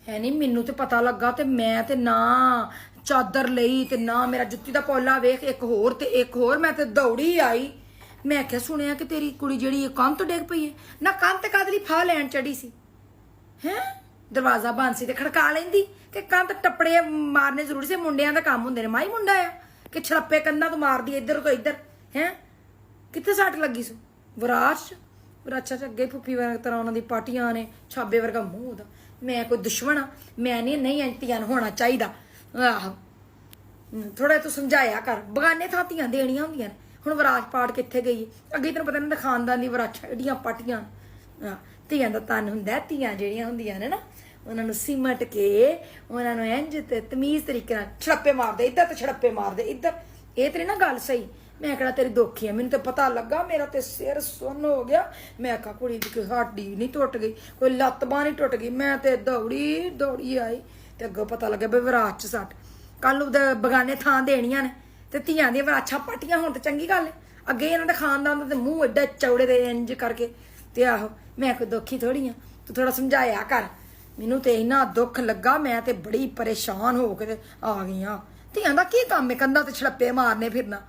है नहीं मैनू तो पता लगा तो मैं ते ना चादर लई ते ना मेरा जुत्ती दा पौला वेख एक होर ते एक होर मैं ते दौड़ी आई। मैं क्या सुनिया कि तेरी कुड़ी जेड़ी कंध तो डिग पई है ना कंध कादली फा लैन चढ़ी सी हैं दरवाजा बंद सी ते खड़का लेंदी कि कंध टप्पड़े मारने जरूरी से मुंडियां दा काम हुंदे ने माई मुंडा आ कि छलप्पे कंधा तो मार दी इधर तो इधर हैं कित्थे सट लगी सो विराज विराचा च अगे फुफी तरह उन्होंने पार्टियां ने छाबे वर्गा मूँह ओहदा मैं कोई दुश्मन हाँ मैं नहीं अंतियां होना चाहिए आहो थोड़ा तू समझाया कर बगाने थां धियां देनियां हुंदियां ने हुण विराज पाठ कित्थे गई अगे तेन पता नहीं खानदान दी विराजा एडियां पार्टियां धियां दा तन हुंदा धियां जेहड़ियां हुंदियां ने ना उन्हां नूं सिमट के उन्हां नूं इंज ते तमीज तरीके नाल छड़प्पे मारदे इधर ते छड़प्पे मारदे इधर ये तेरी ना गल सही मैं कहना तेरी दोखी है मैनू तो पता लगा मेरा तो सिर सुन्न हो गया मैं कहा कुड़ी दी कोई हड्डी नहीं टुट गई कोई लत्त बांह नहीं टुट गई मैं तो दौड़ी आई तो अगों पता लगे भी विराज च सट कल बगाने थां देनियां ने ते धियां दी विराछां पाटियां होण ते चंगी गल है अगे इन्हां दे खानदान दा मूँह एडा चौड़े दे इंज करके ते आहो मैं कोई दुखी थोड़ी हाँ तू थोड़ा समझाया कर मैनू तो इन्ना दुख लगा मैं तो बड़ी परेशान हो के आ गई हाँ धियां दा की कम्म है कंधा ते छड़प्पे मारने फिरना